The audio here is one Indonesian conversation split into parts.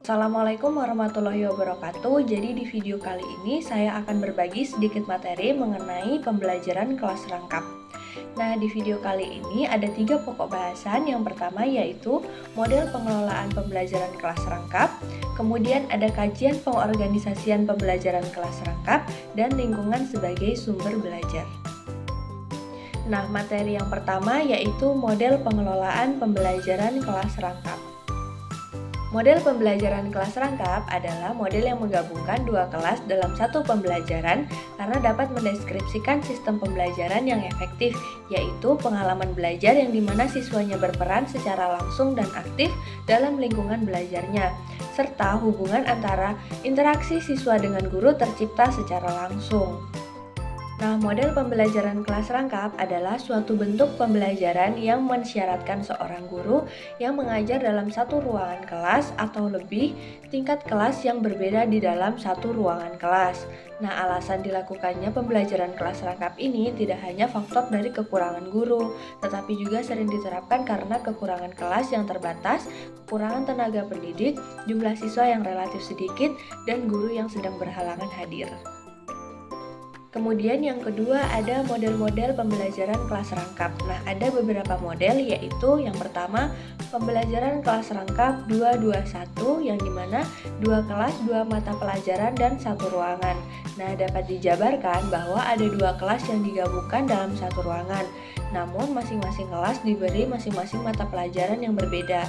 Assalamualaikum warahmatullahi wabarakatuh. Jadi di video kali ini saya akan berbagi sedikit materi mengenai pembelajaran kelas rangkap. Nah, di video kali ini ada 3 pokok bahasan. Yang pertama yaitu model pengelolaan pembelajaran kelas rangkap, kemudian ada kajian pengorganisasian pembelajaran kelas rangkap, dan lingkungan sebagai sumber belajar. Nah, materi yang pertama yaitu model pengelolaan pembelajaran kelas rangkap. Model pembelajaran kelas rangkap adalah model yang menggabungkan dua kelas dalam satu pembelajaran karena dapat mendeskripsikan sistem pembelajaran yang efektif, yaitu pengalaman belajar yang dimana siswanya berperan secara langsung dan aktif dalam lingkungan belajarnya, serta hubungan antara interaksi siswa dengan guru tercipta secara langsung. Nah, model pembelajaran kelas rangkap adalah suatu bentuk pembelajaran yang mensyaratkan seorang guru yang mengajar dalam satu ruangan kelas atau lebih tingkat kelas yang berbeda di dalam satu ruangan kelas. Nah, alasan dilakukannya pembelajaran kelas rangkap ini tidak hanya faktor dari kekurangan guru, tetapi juga sering diterapkan karena kekurangan kelas yang terbatas, kekurangan tenaga pendidik, jumlah siswa yang relatif sedikit, dan guru yang sedang berhalangan hadir. Kemudian yang kedua ada model-model pembelajaran kelas rangkap. Nah, ada beberapa model yaitu yang pertama pembelajaran kelas rangkap 221 yang dimana 2 kelas, 2 mata pelajaran, dan 1 ruangan. Nah, dapat dijabarkan bahwa ada 2 kelas yang digabungkan dalam satu ruangan. Namun masing-masing kelas diberi masing-masing mata pelajaran yang berbeda.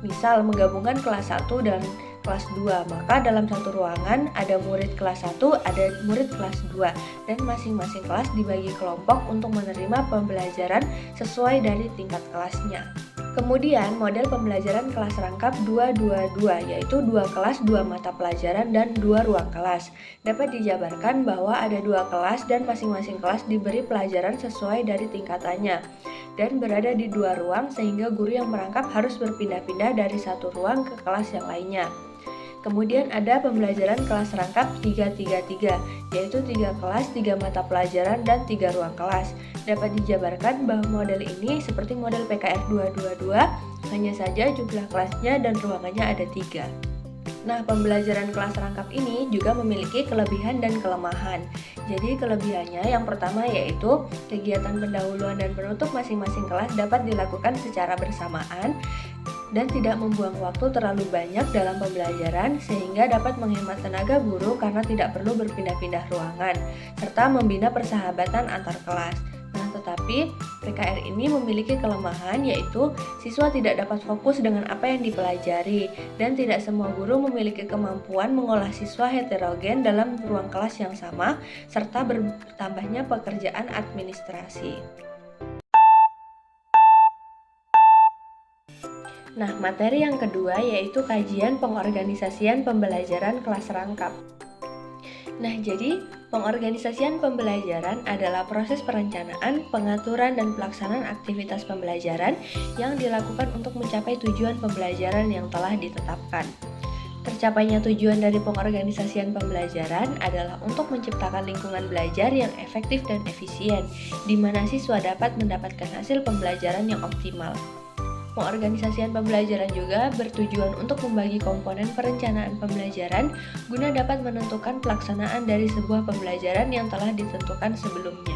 Misal menggabungkan kelas 1 dan kelas 2, maka dalam satu ruangan ada murid kelas 1, ada murid kelas 2, dan masing-masing kelas dibagi kelompok untuk menerima pembelajaran sesuai dari tingkat kelasnya. Kemudian model pembelajaran kelas rangkap 222 yaitu 2 kelas, 2 mata pelajaran, dan 2 ruang kelas. Dapat dijabarkan bahwa ada 2 kelas dan masing-masing kelas diberi pelajaran sesuai dari tingkatannya dan berada di 2 ruang sehingga guru yang merangkap harus berpindah-pindah dari satu ruang ke kelas yang lainnya. Kemudian ada pembelajaran kelas rangkap 333, yaitu 3 kelas, 3 mata pelajaran, dan 3 ruang kelas. Dapat dijabarkan bahwa model ini seperti model PKR 222, hanya saja jumlah kelasnya dan ruangannya ada 3. Nah, pembelajaran kelas rangkap ini juga memiliki kelebihan dan kelemahan. Jadi kelebihannya yang pertama yaitu kegiatan pendahuluan dan penutup masing-masing kelas dapat dilakukan secara bersamaan dan tidak membuang waktu terlalu banyak dalam pembelajaran sehingga dapat menghemat tenaga guru karena tidak perlu berpindah-pindah ruangan serta membina persahabatan antar kelas. Nah, tetapi PKR ini memiliki kelemahan yaitu siswa tidak dapat fokus dengan apa yang dipelajari dan tidak semua guru memiliki kemampuan mengolah siswa heterogen dalam ruang kelas yang sama serta bertambahnya pekerjaan administrasi. Nah, materi yang kedua yaitu kajian pengorganisasian pembelajaran kelas rangkap. Nah, jadi pengorganisasian pembelajaran adalah proses perencanaan, pengaturan, dan pelaksanaan aktivitas pembelajaran yang dilakukan untuk mencapai tujuan pembelajaran yang telah ditetapkan. Tercapainya tujuan dari pengorganisasian pembelajaran adalah untuk menciptakan lingkungan belajar yang efektif dan efisien, di mana siswa dapat mendapatkan hasil pembelajaran yang optimal. Pengorganisasian pembelajaran juga bertujuan untuk membagi komponen perencanaan pembelajaran guna dapat menentukan pelaksanaan dari sebuah pembelajaran yang telah ditentukan sebelumnya.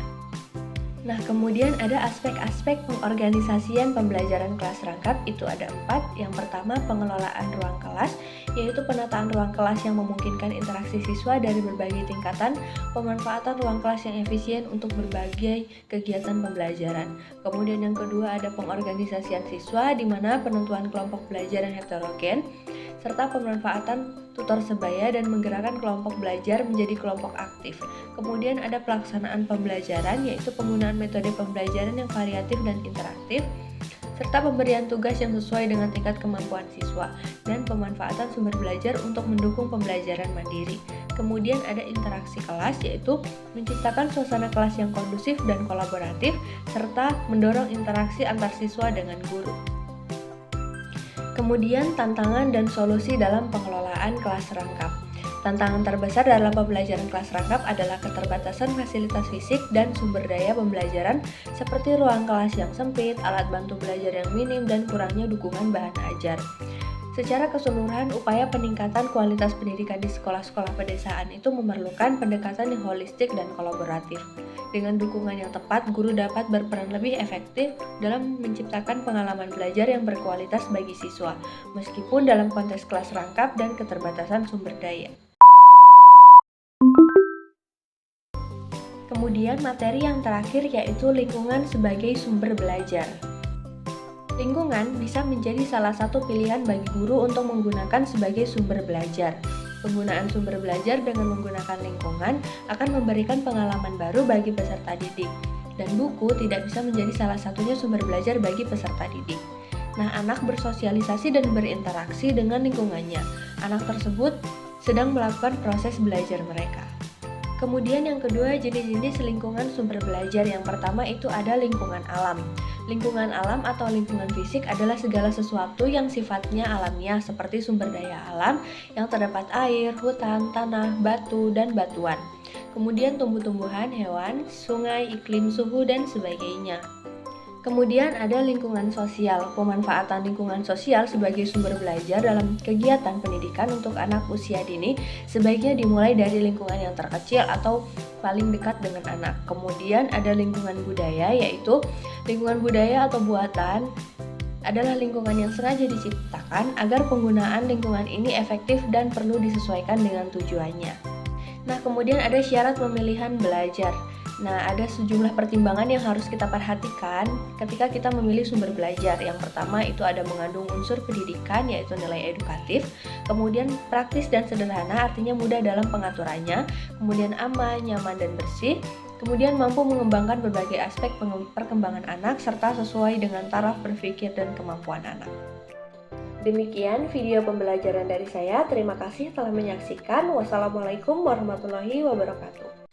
Nah, kemudian ada aspek-aspek pengorganisasian pembelajaran kelas rangkap, itu ada 4. Yang pertama, pengelolaan ruang kelas, yaitu penataan ruang kelas yang memungkinkan interaksi siswa dari berbagai tingkatan, pemanfaatan ruang kelas yang efisien untuk berbagai kegiatan pembelajaran. Kemudian yang kedua ada pengorganisasian siswa, di mana penentuan kelompok belajar yang heterogen, serta pemanfaatan tutor sebaya dan menggerakkan kelompok belajar menjadi kelompok aktif. Kemudian ada pelaksanaan pembelajaran, yaitu penggunaan metode pembelajaran yang variatif dan interaktif, serta pemberian tugas yang sesuai dengan tingkat kemampuan siswa, dan pemanfaatan sumber belajar untuk mendukung pembelajaran mandiri. Kemudian ada interaksi kelas, yaitu menciptakan suasana kelas yang kondusif dan kolaboratif, serta mendorong interaksi antar siswa dengan guru. Kemudian tantangan dan solusi dalam pengelolaan kelas rangkap. Tantangan terbesar dalam pembelajaran kelas rangkap adalah keterbatasan fasilitas fisik dan sumber daya pembelajaran seperti ruang kelas yang sempit, alat bantu belajar yang minim, dan kurangnya dukungan bahan ajar. Secara keseluruhan, upaya peningkatan kualitas pendidikan di sekolah-sekolah pedesaan itu memerlukan pendekatan yang holistik dan kolaboratif. Dengan dukungan yang tepat, guru dapat berperan lebih efektif dalam menciptakan pengalaman belajar yang berkualitas bagi siswa, meskipun dalam konteks kelas rangkap dan keterbatasan sumber daya. Kemudian materi yang terakhir yaitu lingkungan sebagai sumber belajar. Lingkungan bisa menjadi salah satu pilihan bagi guru untuk menggunakan sebagai sumber belajar. Penggunaan sumber belajar dengan menggunakan lingkungan akan memberikan pengalaman baru bagi peserta didik. Dan buku tidak bisa menjadi salah satunya sumber belajar bagi peserta didik. Nah, anak bersosialisasi dan berinteraksi dengan lingkungannya. Anak tersebut sedang melakukan proses belajar mereka. Kemudian yang kedua, jenis-jenis lingkungan sumber belajar. Yang pertama itu ada lingkungan alam. Lingkungan alam atau lingkungan fisik adalah segala sesuatu yang sifatnya alamiah seperti sumber daya alam yang terdapat air, hutan, tanah, batu, dan batuan. Kemudian tumbuh-tumbuhan, hewan, sungai, iklim, suhu, dan sebagainya. Kemudian ada lingkungan sosial. Pemanfaatan lingkungan sosial sebagai sumber belajar dalam kegiatan pendidikan untuk anak usia dini sebaiknya dimulai dari lingkungan yang terkecil atau paling dekat dengan anak. Kemudian ada lingkungan budaya, yaitu lingkungan budaya atau buatan adalah lingkungan yang sengaja diciptakan agar penggunaan lingkungan ini efektif dan perlu disesuaikan dengan tujuannya. Nah, kemudian ada syarat pemilihan belajar. Nah, ada sejumlah pertimbangan yang harus kita perhatikan ketika kita memilih sumber belajar. Yang pertama itu ada mengandung unsur pendidikan, yaitu nilai edukatif. Kemudian praktis dan sederhana, artinya mudah dalam pengaturannya. Kemudian aman, nyaman, dan bersih. Kemudian mampu mengembangkan berbagai aspek perkembangan anak serta sesuai dengan taraf berpikir dan kemampuan anak. Demikian video pembelajaran dari saya. Terima kasih telah menyaksikan. Wassalamualaikum warahmatullahi wabarakatuh.